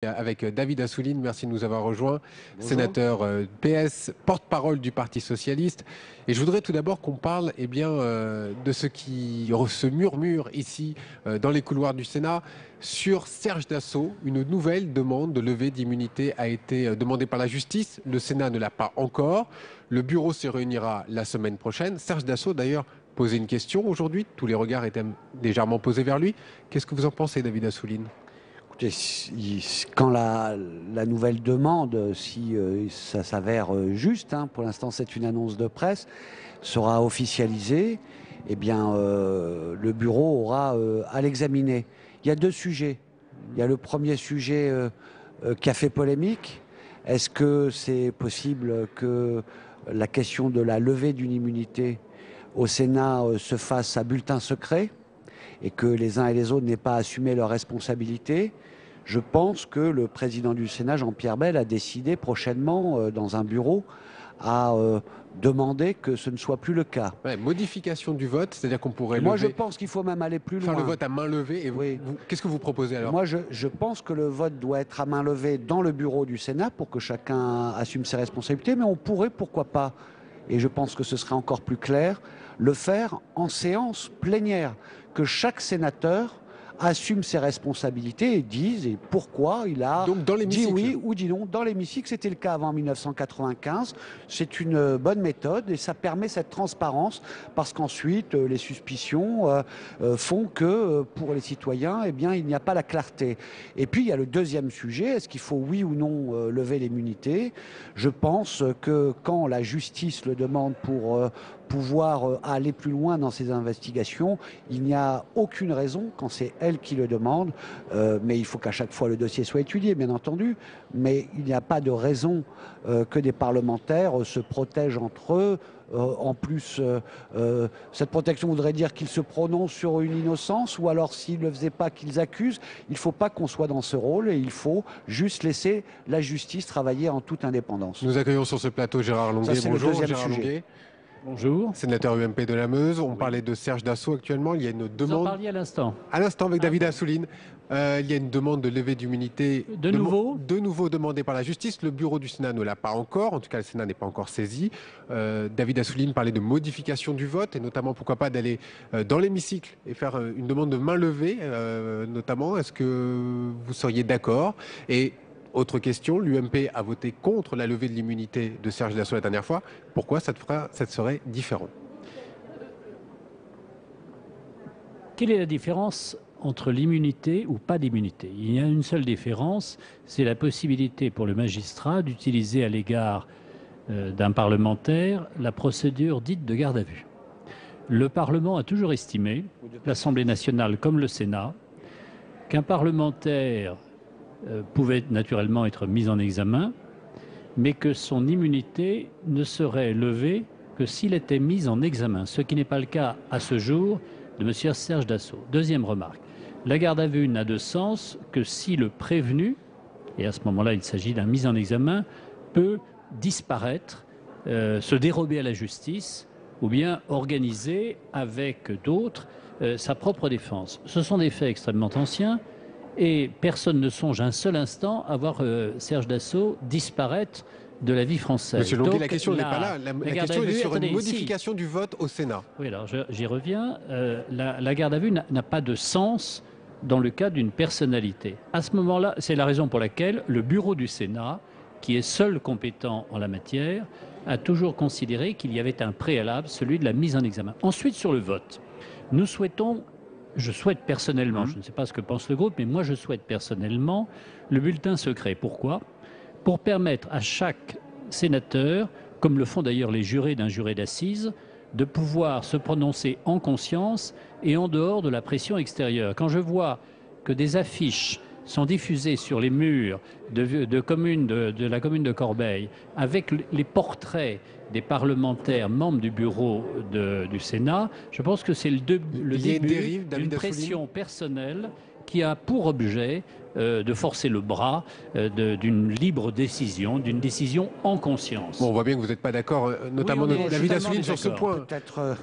Avec David Assouline, merci de nous avoir rejoints, Bonjour. sénateur PS, porte-parole du Parti Socialiste. Et je voudrais tout d'abord qu'on parle de ce qui se murmure ici dans les couloirs du Sénat sur Serge Dassault. Une nouvelle demande de levée d'immunité a été demandée par la justice. Le Sénat ne l'a pas encore. Le bureau se réunira la semaine prochaine. Serge Dassault, d'ailleurs, posait une question aujourd'hui. Tous les regards étaient légèrement posés vers lui. Qu'est-ce que vous en pensez, David Assouline ? Quand la nouvelle demande, si ça s'avère juste, pour l'instant c'est une annonce de presse, sera officialisée, eh bien le bureau aura à l'examiner. Il y a deux sujets. Il y a le premier sujet qui a fait polémique. Est-ce que c'est possible que la question de la levée d'une immunité au Sénat se fasse à bulletin secret et que les uns et les autres n'aient pas assumé leurs responsabilités? Je pense que le président du Sénat, Jean-Pierre Bel, a décidé prochainement, dans un bureau, à demander que ce ne soit plus le cas. Ouais, modification du vote, c'est-à-dire qu'on pourrait Moi, je pense qu'il faut même aller plus loin. Faire le vote à main levée. Et oui. Qu'est-ce que vous proposez alors? Moi, je pense que le vote doit être à main levée dans le bureau du Sénat pour que chacun assume ses responsabilités, mais on pourrait, pourquoi pas, et je pense que ce serait encore plus clair, le faire en séance plénière, que chaque sénateur assume ses responsabilités et dise et pourquoi il a dit oui ou dit non dans l'hémicycle. C'était le cas avant 1995. C'est une bonne méthode et ça permet cette transparence parce qu'ensuite les suspicions font que pour les citoyens, eh bien, il n'y a pas la clarté. Et puis il y a le deuxième sujet, est-ce qu'il faut oui ou non lever l'immunité? Je pense que quand la justice le demande pour pouvoir aller plus loin dans ces investigations, il n'y a aucune raison, quand c'est elle qui le demande, mais il faut qu'à chaque fois le dossier soit étudié, bien entendu, mais il n'y a pas de raison que des parlementaires se protègent entre eux. En plus, cette protection voudrait dire qu'ils se prononcent sur une innocence, ou alors s'ils ne le faisaient pas, qu'ils accusent. Il ne faut pas qu'on soit dans ce rôle et il faut juste laisser la justice travailler en toute indépendance. Nous accueillons sur ce plateau Gérard Longuet. Bonjour Gérard Longuet. Bonjour. Sénateur UMP de la Meuse. On parlait de Serge Dassault actuellement. Il y a une demande. Vous en parliez à l'instant. À l'instant avec David Assouline. Il y a une demande de levée d'immunité. De nouveau demandée par la justice. Le bureau du Sénat ne l'a pas encore. En tout cas, le Sénat n'est pas encore saisi. David Assouline parlait de modification du vote et notamment, pourquoi pas, d'aller dans l'hémicycle et faire une demande de main levée, notamment. Est-ce que vous seriez d'accord? Et autre question, l'UMP a voté contre la levée de l'immunité de Serge Dassault la dernière fois. Pourquoi ça serait différent? Quelle est la différence entre l'immunité ou pas d'immunité? Il y a une seule différence, c'est la possibilité pour le magistrat d'utiliser à l'égard d'un parlementaire la procédure dite de garde à vue. Le Parlement a toujours estimé, l'Assemblée nationale comme le Sénat, qu'un parlementaire pouvait naturellement être mis en examen, mais que son immunité ne serait levée que s'il était mis en examen, ce qui n'est pas le cas à ce jour de M. Serge Dassault. Deuxième remarque, la garde à vue n'a de sens que si le prévenu, et à ce moment-là il s'agit d'un mis en examen, peut disparaître, se dérober à la justice ou bien organiser avec d'autres sa propre défense. Ce sont des faits extrêmement anciens. Et personne ne songe un seul instant à voir Serge Dassault disparaître de la vie française. Monsieur Longuet, la question n'est pas là. La question est sur une modification du vote au Sénat. Oui, alors j'y reviens. La garde à vue n'a pas de sens dans le cas d'une personnalité. À ce moment-là, c'est la raison pour laquelle le bureau du Sénat, qui est seul compétent en la matière, a toujours considéré qu'il y avait un préalable, celui de la mise en examen. Ensuite, sur le vote, nous souhaitons... Je souhaite personnellement, je ne sais pas ce que pense le groupe, mais moi je souhaite personnellement le bulletin secret. Pourquoi? Pour permettre à chaque sénateur, comme le font d'ailleurs les jurés d'un juré d'assises, de pouvoir se prononcer en conscience et en dehors de la pression extérieure. Quand je vois que des affiches sont diffusées sur les murs de la commune de Corbeil avec les portraits des parlementaires membres du bureau du Sénat, je pense que c'est le début d'une pression personnelle qui a pour objet de forcer le bras d'une libre décision, d'une décision en conscience. Bon, on voit bien que vous n'êtes pas d'accord, notamment David Assouline sur ce point. Peut-être,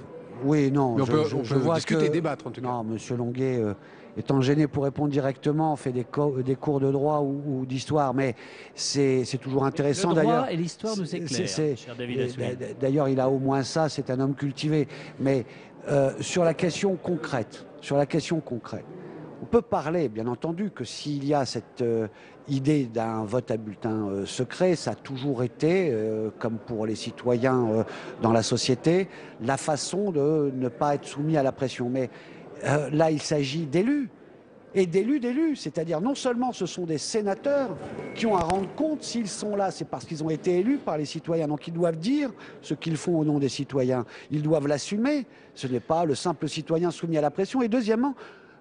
oui, non. Mais on peut discuter et débattre en tout cas. Non, Monsieur Longuet, étant gêné pour répondre directement, on fait des cours de droit ou d'histoire, mais c'est toujours intéressant. Le droit et l'histoire nous éclairent, cher David Assouline. D'ailleurs, il a au moins ça, c'est un homme cultivé. Mais sur la question concrète, on peut parler, bien entendu, que s'il y a cette idée d'un vote à bulletin secret, ça a toujours été, comme pour les citoyens dans la société, la façon de ne pas être soumis à la pression. Mais là, il s'agit d'élus. Et d'élus, c'est-à-dire non seulement ce sont des sénateurs qui ont à rendre compte s'ils sont là, c'est parce qu'ils ont été élus par les citoyens, donc ils doivent dire ce qu'ils font au nom des citoyens, ils doivent l'assumer, ce n'est pas le simple citoyen soumis à la pression. Et deuxièmement,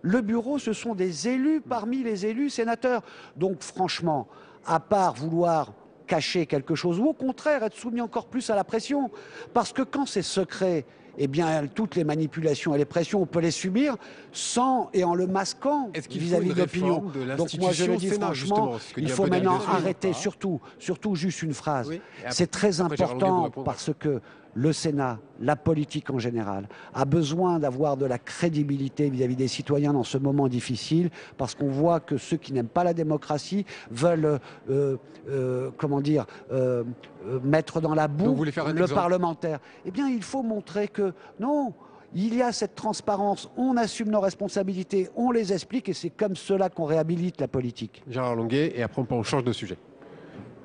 le bureau, ce sont des élus parmi les élus sénateurs. Donc franchement, à part vouloir cacher quelque chose, ou au contraire être soumis encore plus à la pression, parce que quand c'est secret, eh bien, toutes les manipulations et les pressions, on peut les subir sans et en le masquant vis-à-vis de l'opinion. Donc moi, je le dis franchement, il faut maintenant arrêter, surtout juste une phrase. Oui, c'est très important parce que le Sénat, la politique en général, a besoin d'avoir de la crédibilité vis-à-vis des citoyens dans ce moment difficile, parce qu'on voit que ceux qui n'aiment pas la démocratie veulent, mettre dans la boue le parlementaire. Eh bien, il faut montrer que non, il y a cette transparence, on assume nos responsabilités, on les explique, et c'est comme cela qu'on réhabilite la politique. Gérard Longuet, et après on change de sujet.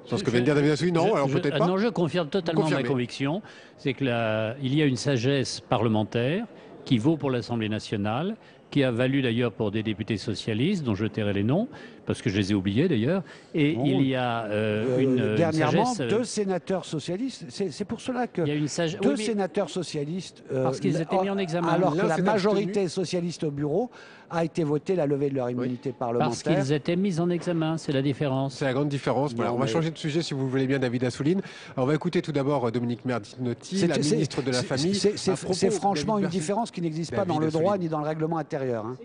Sur ce que vient de dire David Assouline, non, alors peut-être pas. Non, je confirme totalement ma conviction, c'est qu'il y a une sagesse parlementaire qui vaut pour l'Assemblée nationale, qui a valu d'ailleurs pour des députés socialistes, dont je tairai les noms, parce que je les ai oubliés d'ailleurs, et bon, il y a dernièrement, une sagesse... deux sénateurs socialistes, c'est pour cela que deux sénateurs socialistes... parce qu'ils étaient mis en examen. Alors que la majorité socialiste au bureau a été votée la levée de leur immunité parlementaire. Parce qu'ils étaient mis en examen, c'est la différence. C'est la grande différence. Voilà, on va changer de sujet si vous voulez bien, David Assouline. Alors, on va écouter tout d'abord Dominique Bertinotti, la ministre de la Famille. C'est franchement une différence qui n'existe pas dans le droit ni dans le règlement intérieur. Hein.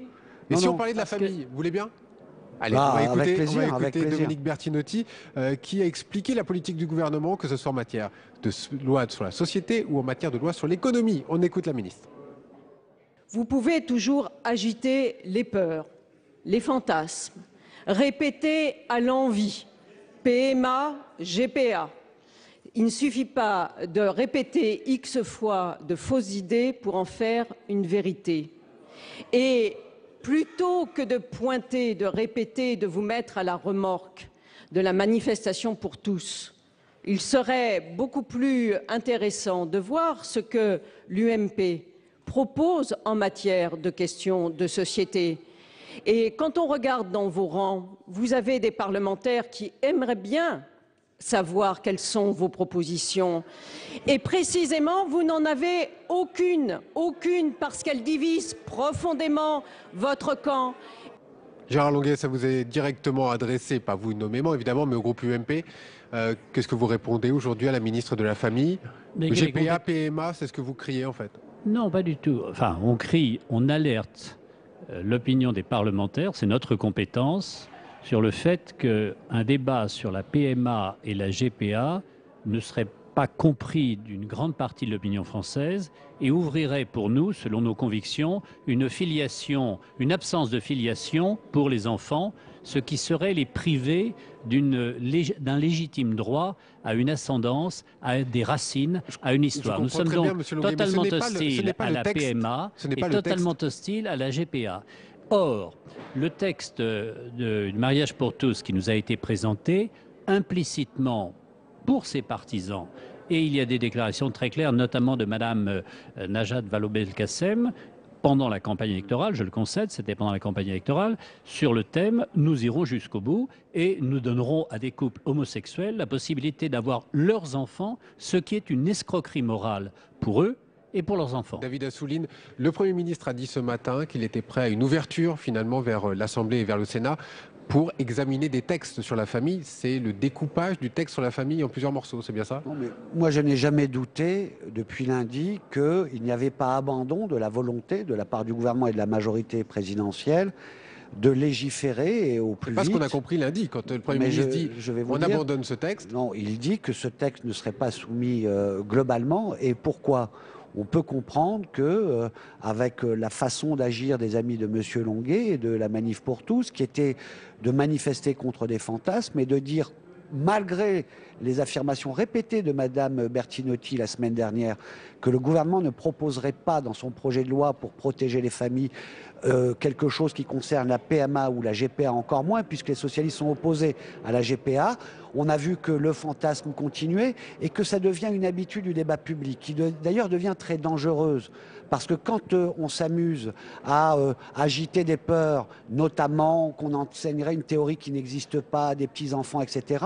Mais si on parlait de la famille, vous voulez bien ? Allez, on va écouter Dominique Bertinotti qui a expliqué la politique du gouvernement, que ce soit en matière de loi sur la société ou en matière de loi sur l'économie. On écoute la ministre. Vous pouvez toujours agiter les peurs, les fantasmes, répéter à l'envi PMA, GPA. Il ne suffit pas de répéter X fois de fausses idées pour en faire une vérité. Et plutôt que de pointer, de répéter, de vous mettre à la remorque de la manifestation pour tous, il serait beaucoup plus intéressant de voir ce que l'UMP propose en matière de questions de société. Et quand on regarde dans vos rangs, vous avez des parlementaires qui aimeraient bien savoir quelles sont vos propositions. Et précisément, vous n'en avez aucune, parce qu'elle divise profondément votre camp. Gérard Longuet, ça vous est directement adressé, pas vous nommément évidemment, mais au groupe UMP. Qu'est-ce que vous répondez aujourd'hui à la ministre de la Famille ? GPA, PMA, c'est ce que vous criez en fait ? Non, pas du tout. Enfin, on crie, on alerte l'opinion des parlementaires, c'est notre compétence, sur le fait qu'un débat sur la PMA et la GPA ne serait pas compris d'une grande partie de l'opinion française et ouvrirait pour nous, selon nos convictions, une absence de filiation pour les enfants, ce qui serait les priver d'un légitime droit à une ascendance, à des racines, à une histoire. Nous sommes donc totalement hostiles à la PMA et totalement hostiles à la GPA. Or, le texte du mariage pour tous qui nous a été présenté, implicitement, pour ses partisans, et il y a des déclarations très claires, notamment de Mme Najat Vallaud-Belkacem, pendant la campagne électorale, je le concède, c'était pendant la campagne électorale, sur le thème « Nous irons jusqu'au bout et nous donnerons à des couples homosexuels la possibilité d'avoir leurs enfants, ce qui est une escroquerie morale pour eux et pour leurs enfants. » David Assouline, le Premier ministre a dit ce matin qu'il était prêt à une ouverture finalement vers l'Assemblée et vers le Sénat pour examiner des textes sur la famille. C'est le découpage du texte sur la famille en plusieurs morceaux, c'est bien ça ? Non, mais moi, je n'ai jamais douté, depuis lundi, qu'il n'y avait pas abandon de la volonté de la part du gouvernement et de la majorité présidentielle de légiférer et au plus vite. C'est pas ce qu'on a compris lundi, quand le Premier ministre dit on abandonne ce texte. Non, il dit que ce texte ne serait pas soumis globalement. Et pourquoi ? on peut comprendre que, avec la façon d'agir des amis de M. Longuet et de la Manif pour tous, qui était de manifester contre des fantasmes et de dire, malgré les affirmations répétées de Mme Bertinotti la semaine dernière, que le gouvernement ne proposerait pas dans son projet de loi pour protéger les familles quelque chose qui concerne la PMA ou la GPA encore moins, puisque les socialistes sont opposés à la GPA. On a vu que le fantasme continuait et que ça devient une habitude du débat public, qui d'ailleurs devient très dangereuse. Parce que quand on s'amuse à agiter des peurs, notamment qu'on enseignerait une théorie qui n'existe pas à des petits-enfants, etc.,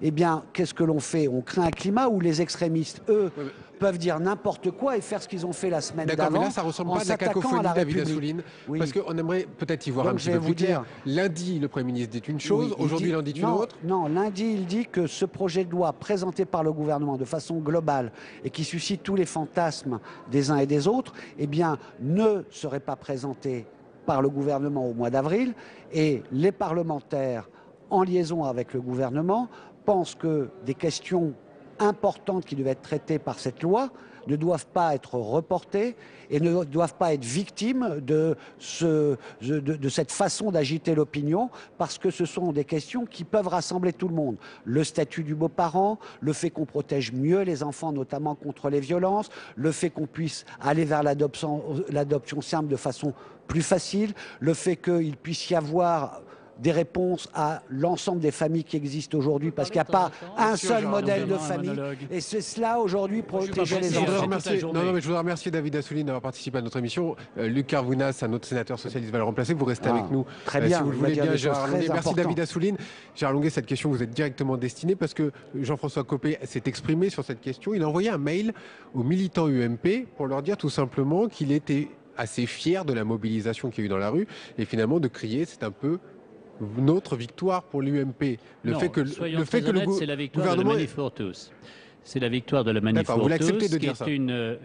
eh bien, qu'est-ce que l'on fait? On crée un climat où les extrémistes, eux, peuvent dire n'importe quoi et faire ce qu'ils ont fait la semaine d'avant. D'accord, mais là, ça ne ressemble pas à de la cacophonie, David Assouline, oui. Parce qu'on aimerait peut-être y voir un petit peu plus clair. Lundi, le Premier ministre dit une chose, oui, aujourd'hui, il en dit une autre. Non, lundi, il dit que ce projet de loi présenté par le gouvernement de façon globale et qui suscite tous les fantasmes des uns et des autres, eh bien, ne serait pas présenté par le gouvernement au mois d'avril, et les parlementaires, en liaison avec le gouvernement, pensent que des questions importantes qui devaient être traitées par cette loi ne doivent pas être reportées et ne doivent pas être victimes de cette façon d'agiter l'opinion, parce que ce sont des questions qui peuvent rassembler tout le monde. Le statut du beau-parent, le fait qu'on protège mieux les enfants, notamment contre les violences, le fait qu'on puisse aller vers l'adoption simple de façon plus facile, le fait qu'il puisse y avoir des réponses à l'ensemble des familles qui existent aujourd'hui, parce qu'il n'y a pas un seul modèle de famille. Et c'est cela aujourd'hui, protéger les enfants. Je voudrais remercier David Assouline d'avoir participé à notre émission. Luc Carvounas, un autre sénateur socialiste, va le remplacer. Vous restez avec nous. Très bien. Si vous le voulez bien, Gérard Longuet. Merci David Assouline. Gérard Longuet, cette question vous est directement destinée parce que Jean-François Copé s'est exprimé sur cette question. Il a envoyé un mail aux militants UMP pour leur dire tout simplement qu'il était assez fier de la mobilisation qu'il y a eu dans la rue et finalement de crier, c'est un peu notre victoire pour l'UMP. Le fait que c'est la victoire de la Manif pour tous. C'est la victoire de la Manif pour tous, qui est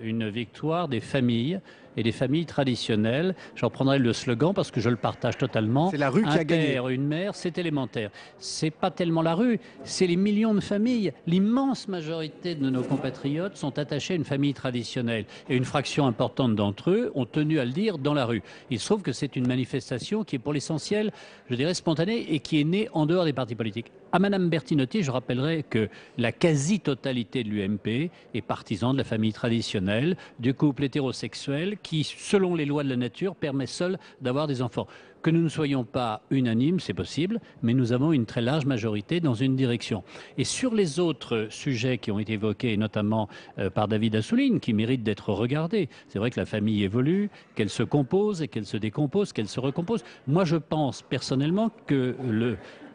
une victoire des familles et des familles traditionnelles. J'en prendrai le slogan parce que je le partage totalement. C'est la rue qui a gagné. Un père, une mère, c'est élémentaire. C'est pas tellement la rue, c'est les millions de familles. L'immense majorité de nos compatriotes sont attachés à une famille traditionnelle. Et une fraction importante d'entre eux ont tenu à le dire dans la rue. Il se trouve que c'est une manifestation qui est pour l'essentiel, je dirais, spontanée et qui est née en dehors des partis politiques. À Mme Bertinotti, je rappellerai que la quasi-totalité de l'UMP est partisan de la famille traditionnelle, du couple hétérosexuel qui, selon les lois de la nature, permet seul d'avoir des enfants. Que nous ne soyons pas unanimes, c'est possible, mais nous avons une très large majorité dans une direction. Et sur les autres sujets qui ont été évoqués, notamment par David Assouline, qui méritent d'être regardés, c'est vrai que la famille évolue, qu'elle se compose et qu'elle se décompose, qu'elle se recompose. Moi, je pense personnellement que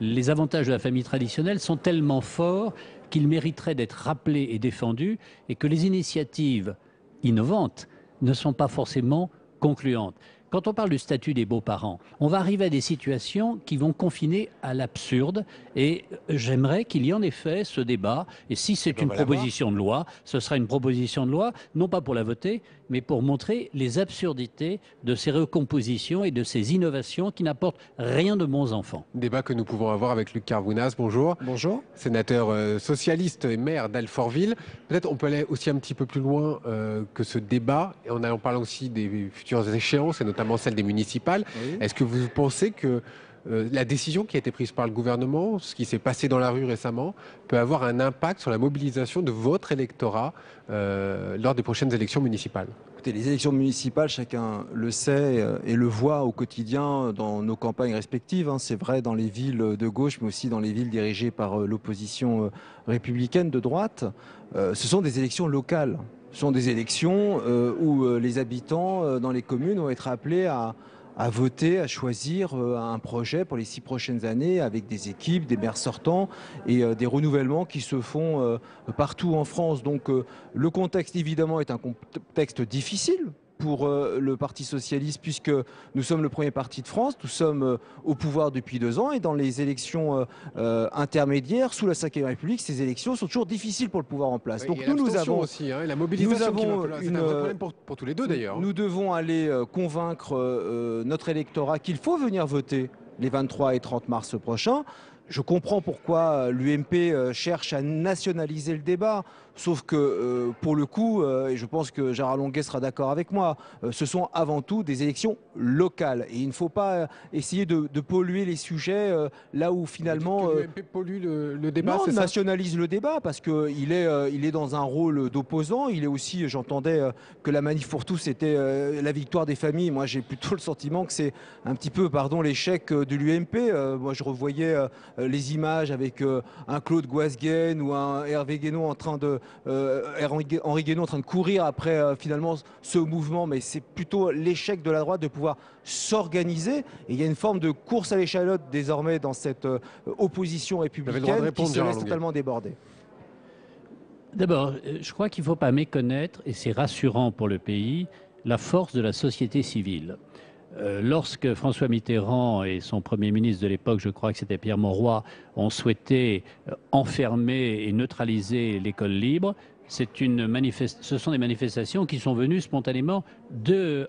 les avantages de la famille traditionnelle sont tellement forts qu'ils mériteraient d'être rappelés et défendus, et que les initiatives innovantes ne sont pas forcément concluantes. Quand on parle du statut des beaux-parents, on va arriver à des situations qui vont confiner à l'absurde, et j'aimerais qu'il y ait en effet ce débat, et si c'est une proposition de loi, ce sera une proposition de loi, non pas pour la voter, mais pour montrer les absurdités de ces recompositions et de ces innovations qui n'apportent rien de bons enfants. Débat que nous pouvons avoir avec Luc Carvounas. Bonjour. Bonjour. Sénateur socialiste et maire d'Alfortville. Peut-être on peut aller aussi un petit peu plus loin que ce débat, et en parlant aussi des futures échéances, et notamment celle des municipales. Oui. Est-ce que vous pensez que la décision qui a été prise par le gouvernement, ce qui s'est passé dans la rue récemment, peut avoir un impact sur la mobilisation de votre électorat lors des prochaines élections municipales? Écoutez, les élections municipales, chacun le sait et le voit au quotidien dans nos campagnes respectives. C'est vrai dans les villes de gauche, mais aussi dans les villes dirigées par l'opposition républicaine de droite. Ce sont des élections locales. Ce sont des élections où les habitants dans les communes vont être appelés à voter, à choisir un projet pour les 6 prochaines années avec des équipes, des maires sortants et des renouvellements qui se font partout en France. Donc le contexte évidemment est un contexte difficile pour le Parti socialiste, puisque nous sommes le premier parti de France, nous sommes au pouvoir depuis 2 ans, et dans les élections intermédiaires, sous la Ve République, ces élections sont toujours difficiles pour le pouvoir en place. Oui, donc nous avons aussi la mobilisation, c'est un vrai problème pour tous les deux d'ailleurs. Nous devons aller convaincre notre électorat qu'il faut venir voter les 23 et 30 mars prochains. Je comprends pourquoi l'UMP cherche à nationaliser le débat, sauf que pour le coup, et je pense que Gérard Longuet sera d'accord avec moi, ce sont avant tout des élections locales. Et il ne faut pas essayer de polluer les sujets là où finalement... l'UMP pollue le débat, non, c'est ça ? nationalise le débat parce qu'il est dans un rôle d'opposant. Il est aussi, j'entendais que la manif pour tous était la victoire des familles. Moi, j'ai plutôt le sentiment que c'est un petit peu, pardon, l'échec de l'UMP. Moi, je revoyais les images avec un Claude Guasguen ou un Hervé Guénon Henri Guénon en train de courir après finalement ce mouvement. Mais c'est plutôt l'échec de la droite de pouvoir s'organiser. Et il y a une forme de course à l'échalote désormais dans cette opposition républicaine qui se laisse totalement déborder. D'abord, je crois qu'il ne faut pas méconnaître, et c'est rassurant pour le pays, la force de la société civile. Lorsque François Mitterrand et son Premier ministre de l'époque, je crois que c'était Pierre Mauroy, ont souhaité enfermer et neutraliser l'école libre, ce sont des manifestations qui sont venues spontanément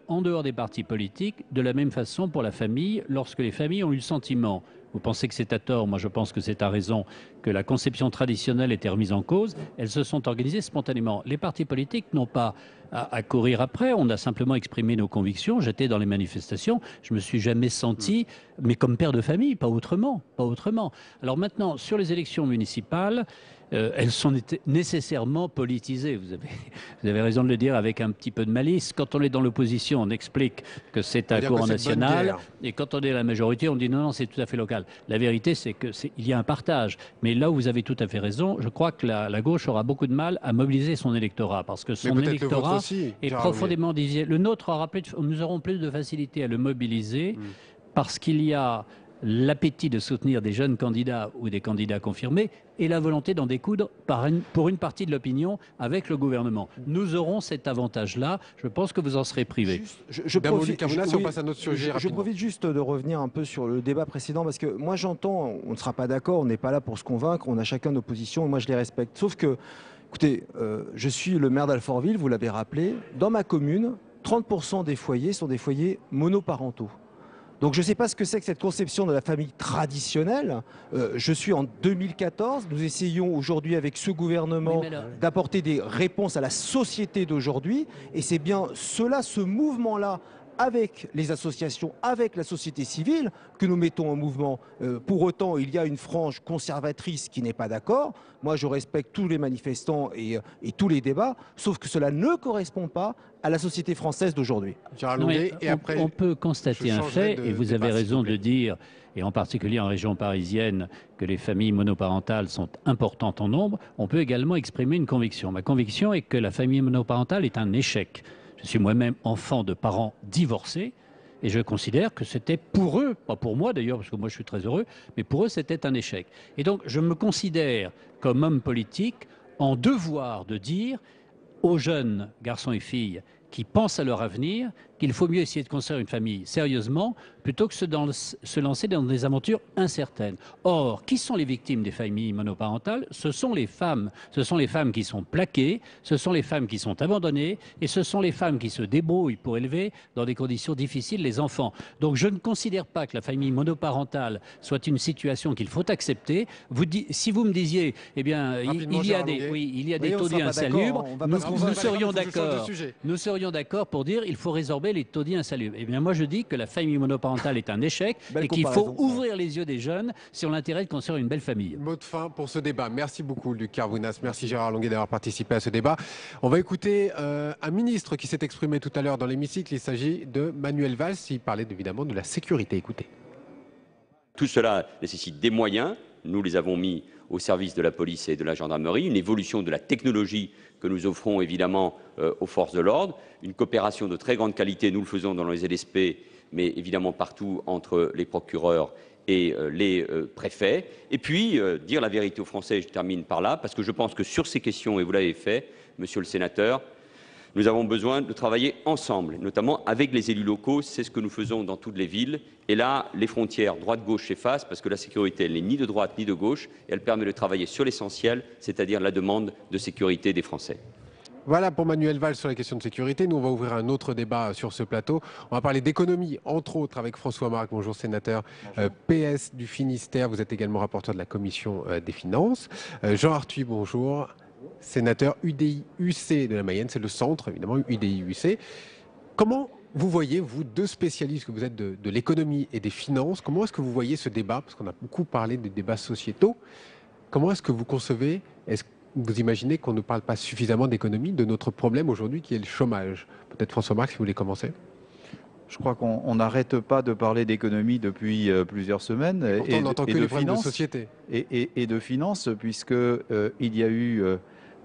en dehors des partis politiques, de la même façon pour la famille, lorsque les familles ont eu le sentiment, vous pensez que c'est à tort, moi je pense que c'est à raison, que la conception traditionnelle était remise en cause, elles se sont organisées spontanément. Les partis politiques n'ont pas à courir après, on a simplement exprimé nos convictions, j'étais dans les manifestations, je me suis jamais senti, mais comme père de famille, pas autrement, pas autrement. Alors maintenant, sur les élections municipales, elles sont nécessairement politisées. Vous avez raison de le dire avec un petit peu de malice. Quand on est dans l'opposition, on explique que c'est un courant national. Et quand on est à la majorité, on dit non, non, c'est tout à fait local. La vérité, c'est qu'il y a un partage. Mais là où vous avez tout à fait raison, je crois que la gauche aura beaucoup de mal à mobiliser son électorat. Parce que son électorat est profondément divisé. Le nôtre nous aurons plus de facilité à le mobiliser parce qu'il y a l'appétit de soutenir des jeunes candidats ou des candidats confirmés et la volonté d'en découdre pour une partie de l'opinion avec le gouvernement. Nous aurons cet avantage-là. Je pense que vous en serez privés. Je profite juste de revenir un peu sur le débat précédent parce que moi j'entends, on ne sera pas d'accord, on n'est pas là pour se convaincre, on a chacun nos positions et moi je les respecte. Sauf que, écoutez, je suis le maire d'Alfortville, vous l'avez rappelé. Dans ma commune, 30% des foyers sont des foyers monoparentaux. Donc je ne sais pas ce que c'est que cette conception de la famille traditionnelle. Je suis en 2014. Nous essayons aujourd'hui avec ce gouvernement d'apporter des réponses à la société d'aujourd'hui. Et c'est bien ce mouvement-là, avec les associations, avec la société civile, que nous mettons en mouvement. Pour autant, il y a une frange conservatrice qui n'est pas d'accord. Moi, je respecte tous les manifestants et tous les débats, sauf que cela ne correspond pas à la société française d'aujourd'hui. On peut constater un fait, et vous avez raison de dire, et en particulier en région parisienne, que les familles monoparentales sont importantes en nombre. On peut également exprimer une conviction. Ma conviction est que la famille monoparentale est un échec. Je suis moi-même enfant de parents divorcés et je considère que c'était pour eux, pas pour moi d'ailleurs, parce que moi je suis très heureux, mais pour eux c'était un échec. Et donc je me considère comme homme politique en devoir de dire aux jeunes garçons et filles qui pensent à leur avenir qu'il faut mieux essayer de construire une famille sérieusement plutôt que se lancer dans des aventures incertaines. Or, qui sont les victimes des familles monoparentales? Ce sont les femmes. Ce sont les femmes qui sont plaquées, ce sont les femmes qui sont abandonnées et ce sont les femmes qui se débrouillent pour élever dans des conditions difficiles les enfants. Donc je ne considère pas que la famille monoparentale soit une situation qu'il faut accepter. Si vous me disiez, eh bien, il y a des taudis insalubres, nous serions d'accord pour dire il faut résorber les taudis insalubres. Eh bien, moi, je dis que la famille monoparentale est un échec et qu'il faut ouvrir les yeux des jeunes si on a l'intérêt de construire une belle famille. Mot de fin pour ce débat. Merci beaucoup, Luc Carvounas. Merci, Gérard Longuet, d'avoir participé à ce débat. On va écouter un ministre qui s'est exprimé tout à l'heure dans l'hémicycle. Il s'agit de Manuel Valls. Il parlait évidemment de la sécurité. Écoutez. Tout cela nécessite des moyens. Nous les avons mis au service de la police et de la gendarmerie, une évolution de la technologie que nous offrons évidemment aux forces de l'ordre, une coopération de très grande qualité, nous le faisons dans les LSP, mais évidemment partout entre les procureurs et les préfets. Et puis, dire la vérité aux Français, je termine par là, parce que je pense que sur ces questions, et vous l'avez fait, monsieur le sénateur, nous avons besoin de travailler ensemble, notamment avec les élus locaux. C'est ce que nous faisons dans toutes les villes. Et là, les frontières droite-gauche s'effacent parce que la sécurité, elle n'est ni de droite ni de gauche. Et elle permet de travailler sur l'essentiel, c'est-à-dire la demande de sécurité des Français. Voilà pour Manuel Valls sur la question de sécurité. Nous, on va ouvrir un autre débat sur ce plateau. On va parler d'économie, entre autres, avec François Marc. Bonjour, sénateur PS du Finistère. Vous êtes également rapporteur de la Commission des Finances. Jean Arthuis, bonjour. Sénateur UDI-UC de la Mayenne. C'est le centre, évidemment, UDI-UC. Comment vous voyez, vous, deux spécialistes que vous êtes de l'économie et des finances, comment est-ce que vous voyez ce débat? Parce qu'on a beaucoup parlé des débats sociétaux. Comment est-ce que vous concevez, est-ce que vous imaginez qu'on ne parle pas suffisamment d'économie, de notre problème aujourd'hui qui est le chômage? Peut-être François Marc, si vous voulez commencer. Je crois qu'on n'arrête pas de parler d'économie depuis plusieurs semaines. Et pourtant, on n'entend que les problèmes de société. Et de finances, puisqu'il y a eu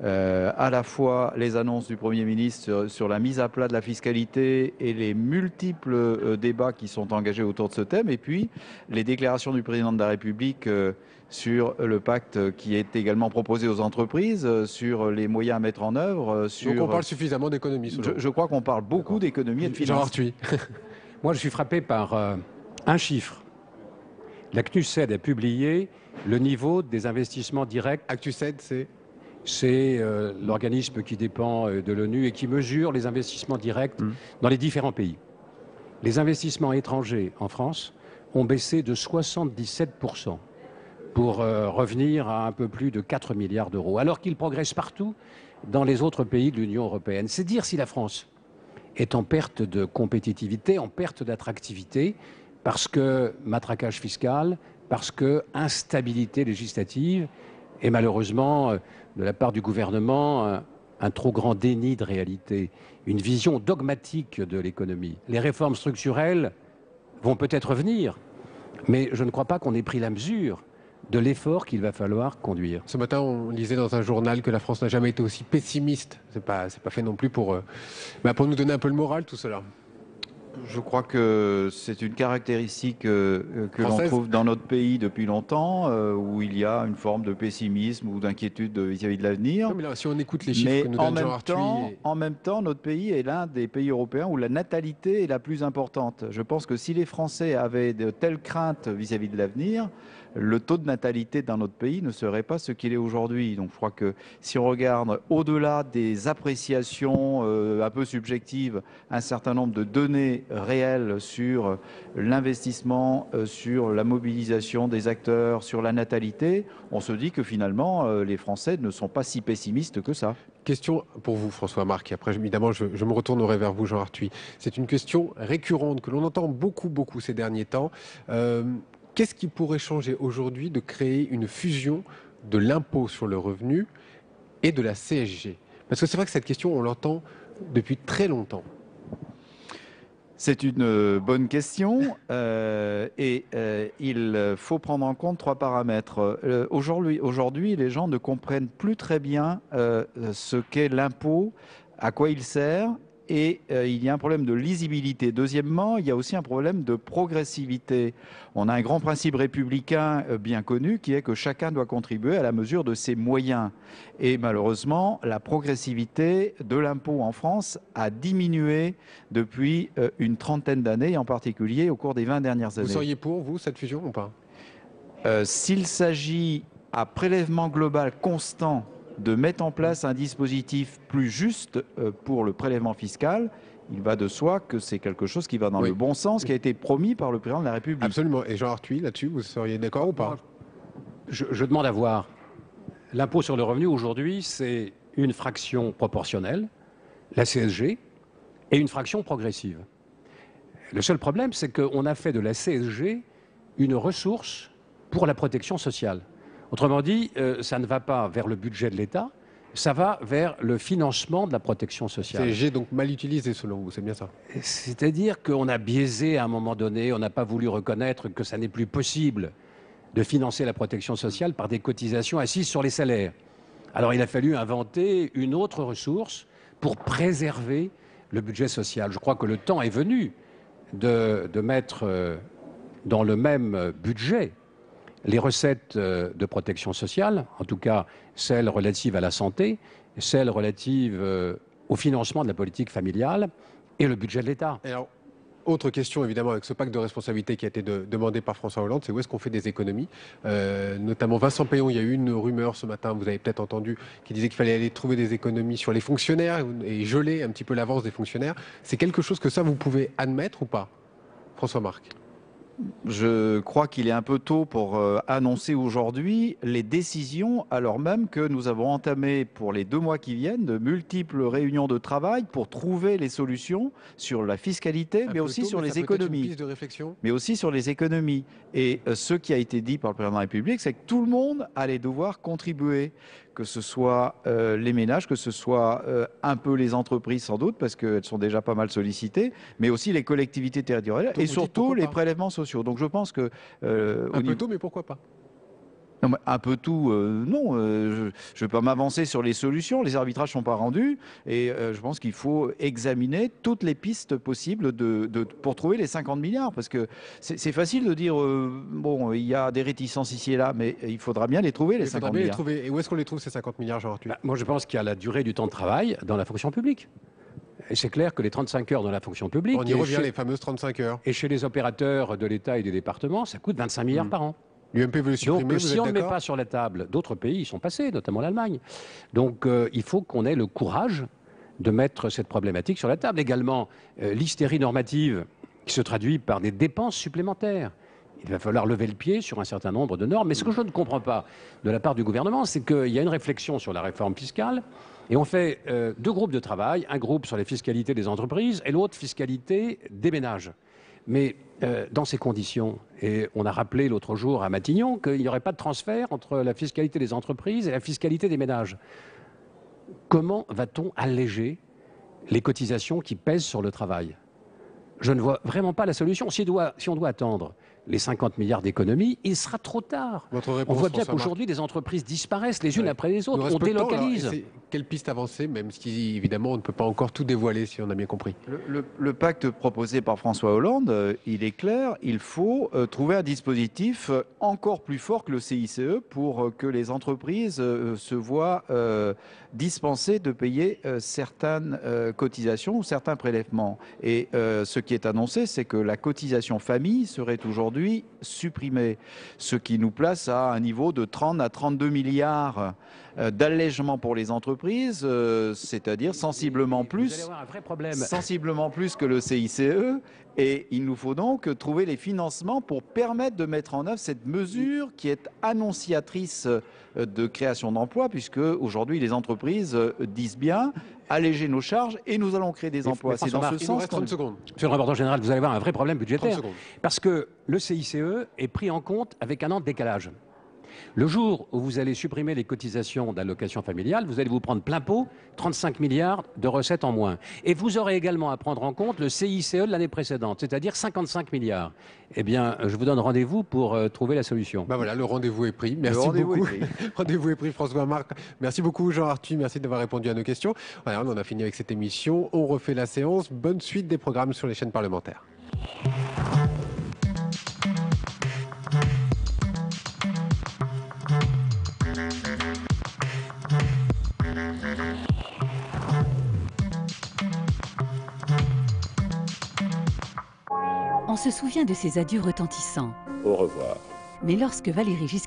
à la fois les annonces du Premier ministre sur la mise à plat de la fiscalité et les multiples débats qui sont engagés autour de ce thème, et puis les déclarations du Président de la République sur le pacte qui est également proposé aux entreprises, sur les moyens à mettre en œuvre. Donc on parle suffisamment d'économie. Je crois qu'on parle beaucoup d'économie et de finances. Moi, je suis frappé par un chiffre. La CNUSED a publié le niveau des investissements directs. CNUSED, c'est l'organisme qui dépend de l'ONU et qui mesure les investissements directs dans les différents pays. Les investissements étrangers en France ont baissé de 77% pour revenir à un peu plus de 4 milliards d'euros, alors qu'ils progressent partout dans les autres pays de l'Union européenne. C'est dire si la France est en perte de compétitivité, en perte d'attractivité, parce que matraquage fiscal, parce que instabilité législative, et malheureusement, de la part du gouvernement, un trop grand déni de réalité, une vision dogmatique de l'économie. Les réformes structurelles vont peut-être venir, mais je ne crois pas qu'on ait pris la mesure de l'effort qu'il va falloir conduire. Ce matin, on lisait dans un journal que la France n'a jamais été aussi pessimiste. C'est pas fait non plus pour nous donner un peu le moral, tout cela. Je crois que c'est une caractéristique que l'on trouve dans notre pays depuis longtemps, où il y a une forme de pessimisme ou d'inquiétude vis-à-vis de l'avenir. Mais là, si on écoute les chiffres que nous donne Jean Arthuis... En même temps, notre pays est l'un des pays européens où la natalité est la plus importante. Je pense que si les Français avaient de telles craintes vis-à-vis de l'avenir, le taux de natalité dans notre pays ne serait pas ce qu'il est aujourd'hui. Donc je crois que si on regarde au-delà des appréciations un peu subjectives, un certain nombre de données réelles sur l'investissement, sur la mobilisation des acteurs, sur la natalité, on se dit que finalement les Français ne sont pas si pessimistes que ça. Question pour vous, François Marc, et après évidemment je me retournerai vers vous, Jean Arthuis. C'est une question récurrente que l'on entend beaucoup ces derniers temps. Qu'est-ce qui pourrait changer aujourd'hui de créer une fusion de l'impôt sur le revenu et de la CSG? Parce que c'est vrai que cette question, on l'entend depuis très longtemps. C'est une bonne question il faut prendre en compte trois paramètres. Aujourd'hui, les gens ne comprennent plus très bien ce qu'est l'impôt, à quoi il sert. Et il y a un problème de lisibilité. Deuxièmement, il y a aussi un problème de progressivité. On a un grand principe républicain bien connu qui est que chacun doit contribuer à la mesure de ses moyens. Et malheureusement, la progressivité de l'impôt en France a diminué depuis une trentaine d'années, en particulier au cours des 20 dernières années. Vous seriez pour, vous, cette fusion ou pas? S'il s'agit à prélèvement global constant de mettre en place un dispositif plus juste pour le prélèvement fiscal, il va de soi que c'est quelque chose qui va dans le bon sens, qui a été promis par le président de la République. Absolument. Et Jean Arthuis, là-dessus, vous seriez d'accord ou pas? Je demande à voir. L'impôt sur le revenu, aujourd'hui, c'est une fraction proportionnelle, la CSG, et une fraction progressive. Le seul problème, c'est qu'on a fait de la CSG une ressource pour la protection sociale. Autrement dit, ça ne va pas vers le budget de l'État, ça va vers le financement de la protection sociale. CSG donc mal utilisé selon vous, c'est bien ça? C'est-à-dire qu'on a biaisé à un moment donné, on n'a pas voulu reconnaître que ça n'est plus possible de financer la protection sociale par des cotisations assises sur les salaires. Alors il a fallu inventer une autre ressource pour préserver le budget social. Je crois que le temps est venu de mettre dans le même budget les recettes de protection sociale, en tout cas celles relatives à la santé, celles relatives au financement de la politique familiale et le budget de l'État. autre question, évidemment, avec ce pacte de responsabilité qui a été demandé par François Hollande, c'est où est-ce qu'on fait des économies. Notamment Vincent Payon, il y a eu une rumeur ce matin, vous avez peut-être entendu, qui disait qu'il fallait aller trouver des économies sur les fonctionnaires et geler un petit peu l'avance des fonctionnaires. C'est quelque chose que ça, vous pouvez admettre ou pas, François Marc? Je crois qu'il est un peu tôt pour annoncer aujourd'hui les décisions, alors même que nous avons entamé pour les 2 mois qui viennent de multiples réunions de travail pour trouver les solutions sur la fiscalité, mais aussi sur les économies. Mais aussi sur les économies. Et ce qui a été dit par le président de la République, c'est que tout le monde allait devoir contribuer, que ce soit les ménages, que ce soit un peu les entreprises sans doute, parce qu'elles sont déjà pas mal sollicitées, mais aussi les collectivités territoriales et surtout les prélèvements sociaux. Donc je pense que... un peu tôt, mais pourquoi pas? Non, un peu tout, non. Je ne vais pas m'avancer sur les solutions. Les arbitrages ne sont pas rendus. Et je pense qu'il faut examiner toutes les pistes possibles pour trouver les 50 milliards. Parce que c'est facile de dire, bon, il y a des réticences ici et là, mais il faudra bien les trouver, les 50 milliards. Et où est-ce qu'on les trouve, ces 50 milliards, Jean-Arthur? Moi, je pense qu'il y a la durée du temps de travail dans la fonction publique. Et c'est clair que les 35 heures dans la fonction publique... On y revient, les fameuses 35 heures. Et chez les opérateurs de l'État et des départements, ça coûte 25 milliards par an. L'UMP veut le supprimer. Donc, si on ne le met pas sur la table, d'autres pays y sont passés, notamment l'Allemagne. Donc, il faut qu'on ait le courage de mettre cette problématique sur la table. Également, l'hystérie normative qui se traduit par des dépenses supplémentaires. Il va falloir lever le pied sur un certain nombre de normes. Mais ce que je ne comprends pas de la part du gouvernement, c'est qu'il y a une réflexion sur la réforme fiscale et on fait 2 groupes de travail, un groupe sur les fiscalités des entreprises et l'autre fiscalité des ménages. Mais dans ces conditions, et on a rappelé l'autre jour à Matignon qu'il n'y aurait pas de transfert entre la fiscalité des entreprises et la fiscalité des ménages. Comment va-t-on alléger les cotisations qui pèsent sur le travail? Je ne vois vraiment pas la solution. Si on doit attendre les 50 milliards d'économies, il sera trop tard. On voit bien qu'aujourd'hui, des entreprises disparaissent les unes après les autres. On délocalise. Quelle piste avancer, même si, évidemment, on ne peut pas encore tout dévoiler, si on a bien compris. Le pacte proposé par François Hollande, il est clair, il faut trouver un dispositif encore plus fort que le CICE pour que les entreprises se voient dispensées de payer certaines cotisations ou certains prélèvements. Et ce qui est annoncé, c'est que la cotisation famille serait aujourd'hui supprimée, ce qui nous place à un niveau de 30 à 32 milliards d'allègement pour les entreprises, c'est-à-dire sensiblement plus que le CICE. Et il nous faut donc trouver les financements pour permettre de mettre en œuvre cette mesure qui est annonciatrice de création d'emplois, puisque aujourd'hui les entreprises disent bien alléger nos charges et nous allons créer des emplois. C'est dans ce sens. 30 secondes. Monsieur le rapporteur général, vous allez avoir un vrai problème budgétaire. Parce que le CICE est pris en compte avec un an de décalage. Le jour où vous allez supprimer les cotisations d'allocation familiale, vous allez vous prendre plein pot 35 milliards de recettes en moins. Et vous aurez également à prendre en compte le CICE de l'année précédente, c'est-à-dire 55 milliards. Eh bien, je vous donne rendez-vous pour trouver la solution. Ben voilà, le rendez-vous est pris. Merci beaucoup. Rendez-vous est pris, François Marc. Merci beaucoup, Jean-Arthur. Merci d'avoir répondu à nos questions. Voilà, on en a fini avec cette émission. On refait la séance. Bonne suite des programmes sur les chaînes parlementaires. On se souvient de ces adieux retentissants. Au revoir. Mais lorsque Valéry Giscard